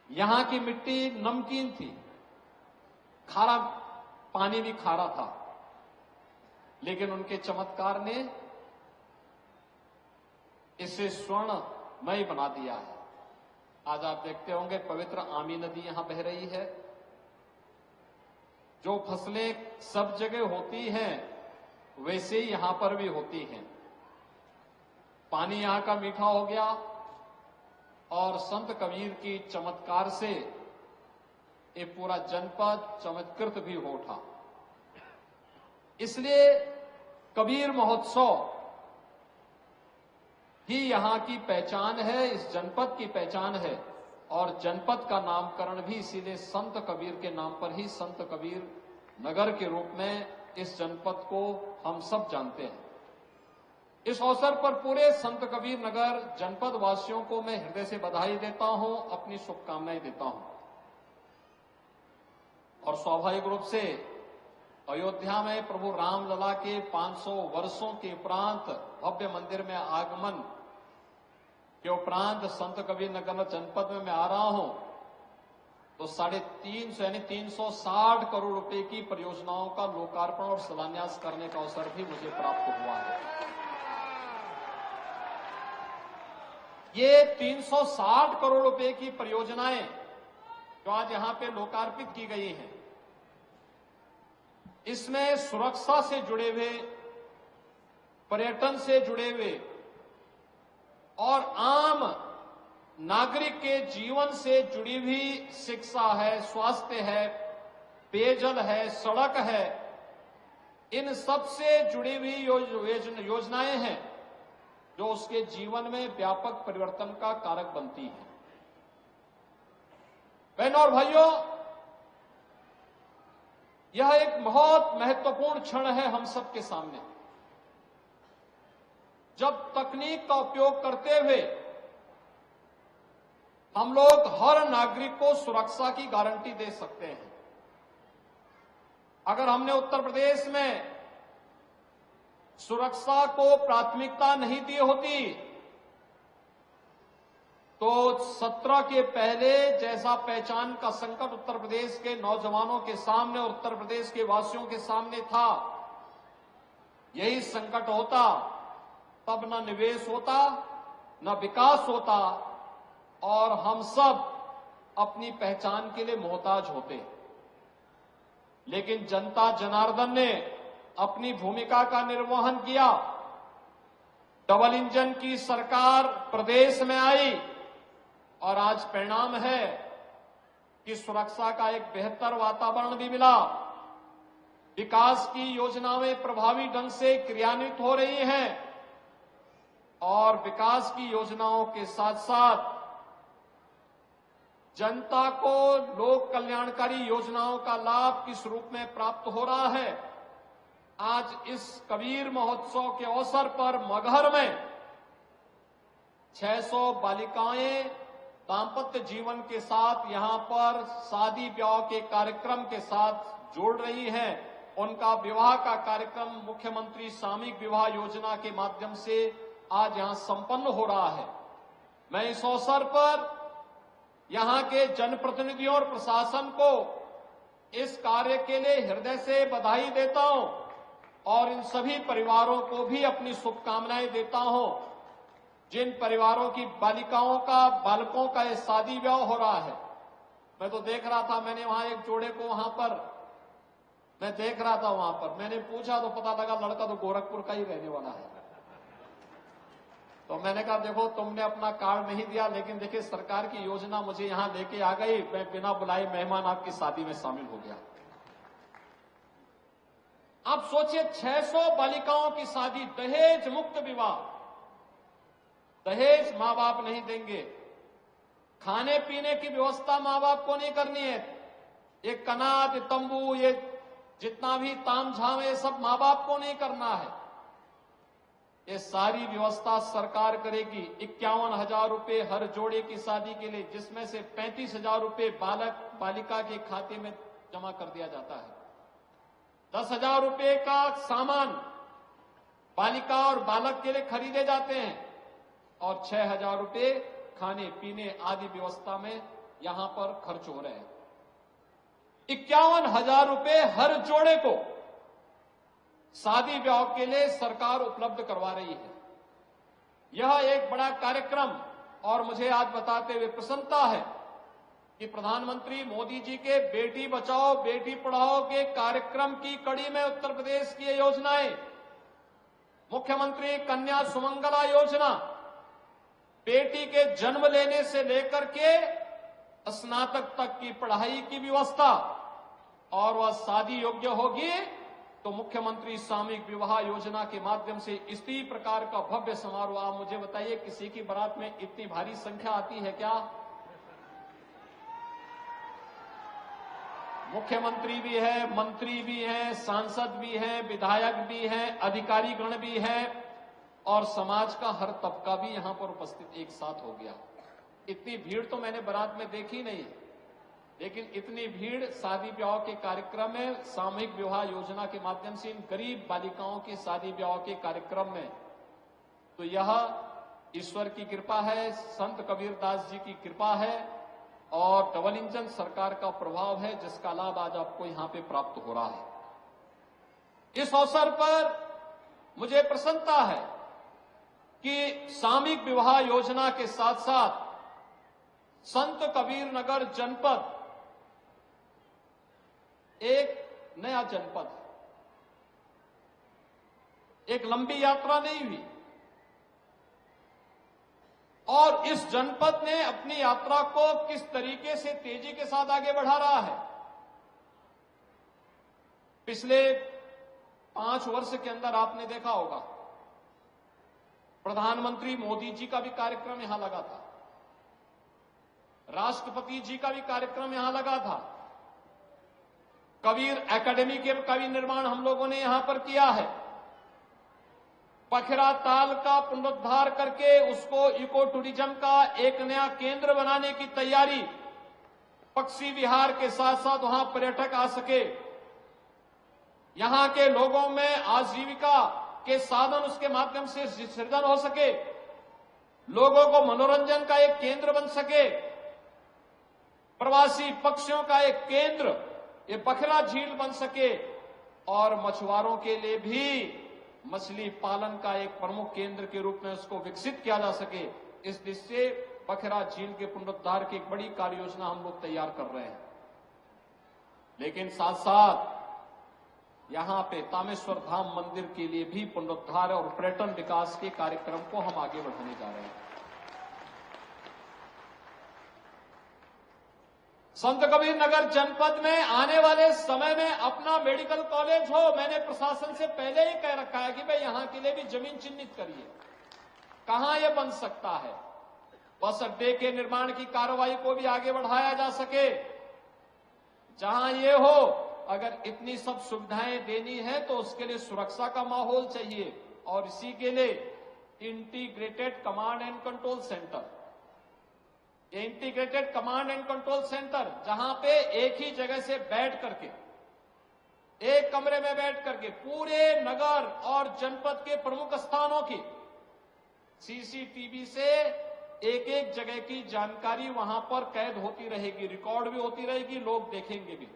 यहां की मिट्टी नमकीन थी, खारा पानी भी खारा था, लेकिन उनके चमत्कार ने इसे स्वर्णमय बना दिया है। आज आप देखते होंगे पवित्र आमी नदी यहां बह रही है। जो फसलें सब जगह होती हैं वैसे ही यहां पर भी होती हैं। पानी यहां का मीठा हो गया और संत कबीर की चमत्कार से ये पूरा जनपद चमत्कृत भी हो उठा। इसलिए कबीर महोत्सव ही यहां की पहचान है, इस जनपद की पहचान है। और जनपद का नामकरण भी इसीलिए संत कबीर के नाम पर ही संत कबीर नगर के रूप में इस जनपद को हम सब जानते हैं। इस अवसर पर पूरे संत कबीर नगर जनपद वासियों को मैं हृदय से बधाई देता हूं, अपनी शुभकामनाएं देता हूं। और स्वाभाविक रूप से अयोध्या में प्रभु रामलला के 500 वर्षों के उपरांत भव्य मंदिर में आगमन के उपरांत संत कबीर नगर जनपद में मैं आ रहा हूं, तो 350 यानी 360 करोड़ रुपए की परियोजनाओं का लोकार्पण और शिलान्यास करने का अवसर भी मुझे प्राप्त हुआ है। ये 360 करोड़ रुपए की परियोजनाएं जो आज यहां पे लोकार्पित की गई हैं, इसमें सुरक्षा से जुड़े हुए, पर्यटन से जुड़े हुए और आम नागरिक के जीवन से जुड़ी हुई शिक्षा है, स्वास्थ्य है, पेयजल है, सड़क है, इन सब से जुड़ी हुई योजनाएं हैं जो उसके जीवन में व्यापक परिवर्तन का कारक बनती है। बहनों और भाइयों, यह एक बहुत महत्वपूर्ण क्षण है हम सबके सामने, जब तकनीक का उपयोग करते हुए हम लोग हर नागरिक को सुरक्षा की गारंटी दे सकते हैं। अगर हमने उत्तर प्रदेश में सुरक्षा को प्राथमिकता नहीं दी होती तो 17 के पहले जैसा पहचान का संकट उत्तर प्रदेश के नौजवानों के सामने और उत्तर प्रदेश के वासियों के सामने था, यही संकट होता, तब न निवेश होता, न विकास होता और हम सब अपनी पहचान के लिए मोहताज होते। लेकिन जनता जनार्दन ने अपनी भूमिका का निर्वहन किया। डबल इंजन की सरकार प्रदेश में आई और आज परिणाम है कि सुरक्षा का एक बेहतर वातावरण भी मिला। विकास की योजनाएं प्रभावी ढंग से क्रियान्वित हो रही हैं और विकास की योजनाओं के साथ साथ जनता को लोक कल्याणकारी योजनाओं का लाभ किस रूप में प्राप्त हो रहा है। आज इस कबीर महोत्सव के अवसर पर मगहर में 600 बालिकाएं दाम्पत्य जीवन के साथ यहां पर शादी ब्याह के कार्यक्रम के साथ जोड़ रही हैं। उनका विवाह का कार्यक्रम मुख्यमंत्री सामूहिक विवाह योजना के माध्यम से आज यहां संपन्न हो रहा है। मैं इस अवसर पर यहां के जनप्रतिनिधियों और प्रशासन को इस कार्य के लिए हृदय से बधाई देता हूं और इन सभी परिवारों को भी अपनी शुभकामनाएं देता हूं जिन परिवारों की बालिकाओं का, बालकों का ये शादी ब्याह हो रहा है। मैं तो देख रहा था, मैंने वहां एक जोड़े को वहां पर मैं देख रहा था, वहां पर मैंने पूछा तो पता लगा लड़का तो गोरखपुर का ही रहने वाला है। तो मैंने कहा देखो तुमने अपना कार्ड नहीं दिया, लेकिन देखिए सरकार की योजना मुझे यहां लेके आ गई, मैं बिना बुलाए मेहमान आपकी शादी में शामिल हो गया। आप सोचिए 600 बालिकाओं की शादी, दहेज मुक्त विवाह, दहेज मां बाप नहीं देंगे, खाने पीने की व्यवस्था मां बाप को नहीं करनी है, ये कनात तंबू ये जितना भी तामझाम है सब मां बाप को नहीं करना है, ये सारी व्यवस्था सरकार करेगी। 51,000 रुपए हर जोड़े की शादी के लिए, जिसमें से 35,000 रुपए बालक बालिका के खाते में जमा कर दिया जाता है। 10,000 रुपए का सामान बालिका और बालक के लिए खरीदे जाते हैं और 6,000 रुपए खाने पीने आदि व्यवस्था में यहां पर खर्च हो रहे हैं। 51,000 रुपए हर जोड़े को शादी ब्याह के लिए सरकार उपलब्ध करवा रही है। यह एक बड़ा कार्यक्रम, और मुझे आज बताते हुए प्रसन्नता है कि प्रधानमंत्री मोदी जी के बेटी बचाओ बेटी पढ़ाओ के कार्यक्रम की कड़ी में उत्तर प्रदेश की ये योजनाएं, मुख्यमंत्री कन्या सुमंगला योजना, बेटी के जन्म लेने से लेकर के स्नातक तक की पढ़ाई की व्यवस्था, और वह शादी योग्य होगी तो मुख्यमंत्री सामूहिक विवाह योजना के माध्यम से इसी प्रकार का भव्य समारोह। आप मुझे बताइए, किसी की बारात में इतनी भारी संख्या आती है क्या? मुख्यमंत्री भी है, मंत्री भी हैं, सांसद भी हैं, विधायक भी हैं, अधिकारीगण भी हैं, और समाज का हर तबका भी यहां पर उपस्थित एक साथ हो गया। इतनी भीड़ तो मैंने बारात में देखी नहीं, लेकिन इतनी भीड़ शादी ब्याह के कार्यक्रम में, सामूहिक विवाह योजना के माध्यम से इन गरीब बालिकाओं के शादी ब्याह के कार्यक्रम में, तो यह ईश्वर की कृपा है, संत कबीरदास जी की कृपा है, और डबल इंजन सरकार का प्रभाव है, जिसका लाभ आज आपको यहां पे प्राप्त हो रहा है। इस अवसर पर मुझे प्रसन्नता है कि सामूहिक विवाह योजना के साथ साथ संत कबीर नगर जनपद एक नया जनपद, एक लंबी यात्रा नहीं हुई, और इस जनपद ने अपनी यात्रा को किस तरीके से तेजी के साथ आगे बढ़ा रहा है। पिछले 5 वर्ष के अंदर आपने देखा होगा, प्रधानमंत्री मोदी जी का भी कार्यक्रम यहां लगा था, राष्ट्रपति जी का भी कार्यक्रम यहां लगा था, कबीर एकेडमी का भी निर्माण हम लोगों ने यहां पर किया है, पखरा ताल का पुनरुद्धार करके उसको इको टूरिज्म का एक नया केंद्र बनाने की तैयारी, पक्षी विहार के साथ साथ वहां पर्यटक आ सके, यहां के लोगों में आजीविका के साधन उसके माध्यम से सृजन हो सके, लोगों को मनोरंजन का एक केंद्र बन सके, प्रवासी पक्षियों का एक केंद्र ये बखरा झील बन सके, और मछुआरों के लिए भी मछली पालन का एक प्रमुख केंद्र के रूप में उसको विकसित किया जा सके। इस दृष्टि से बखरा झील के पुनरुद्धार की एक बड़ी कार्य योजना हम लोग तैयार कर रहे हैं। लेकिन साथ साथ यहां पे तामेश्वर धाम मंदिर के लिए भी पुनरुद्धार और पर्यटन विकास के कार्यक्रम को हम आगे बढ़ाने जा रहे हैं। संत कबीर नगर जनपद में आने वाले समय में अपना मेडिकल कॉलेज हो, मैंने प्रशासन से पहले ही कह रखा है कि भाई यहां के लिए भी जमीन चिन्हित करिए, कहां यह बन सकता है, बस अड्डे के निर्माण की कार्रवाई को भी आगे बढ़ाया जा सके। जहां ये हो, अगर इतनी सब सुविधाएं देनी है तो उसके लिए सुरक्षा का माहौल चाहिए, और इसी के लिए integrated command and control centre, integrated command and control centre, जहां पे एक ही जगह से बैठ करके, एक कमरे में बैठ करके पूरे नगर और जनपद के प्रमुख स्थानों की सीसीटीवी से एक एक जगह की जानकारी वहां पर कैद होती रहेगी, रिकॉर्ड भी होती रहेगी, लोग देखेंगे भी।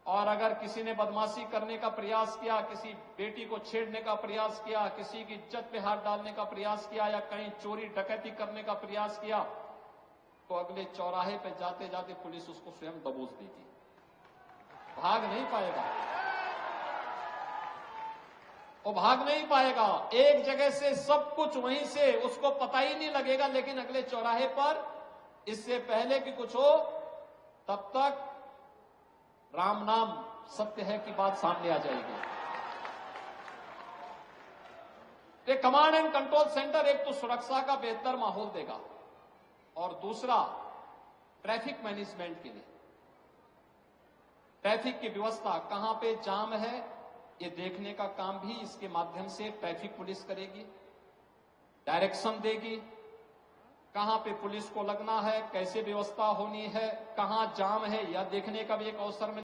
और अगर किसी ने बदमाशी करने का प्रयास किया, किसी बेटी को छेड़ने का प्रयास किया, किसी की इज्जत पे हाथ डालने का प्रयास किया, या कहीं चोरी डकैती करने का प्रयास किया, तो अगले चौराहे पे जाते जाते पुलिस उसको स्वयं दबोच देगी, भाग नहीं पाएगा, वो भाग नहीं पाएगा। एक जगह से सब कुछ वहीं से उसको पता ही नहीं लगेगा, लेकिन अगले चौराहे पर इससे पहले कि कुछ हो तब तक राम नाम सत्य है की बात सामने आ जाएगी। ये कमांड एंड कंट्रोल सेंटर एक तो सुरक्षा का बेहतर माहौल देगा, और दूसरा ट्रैफिक मैनेजमेंट के लिए, ट्रैफिक की व्यवस्था कहां पे जाम है ये देखने का काम भी इसके माध्यम से ट्रैफिक पुलिस करेगी, डायरेक्शन देगी, कहां पे पुलिस को लगना है, कैसे व्यवस्था होनी है, कहां जाम है, यह देखने का भी एक अवसर मिलेगा।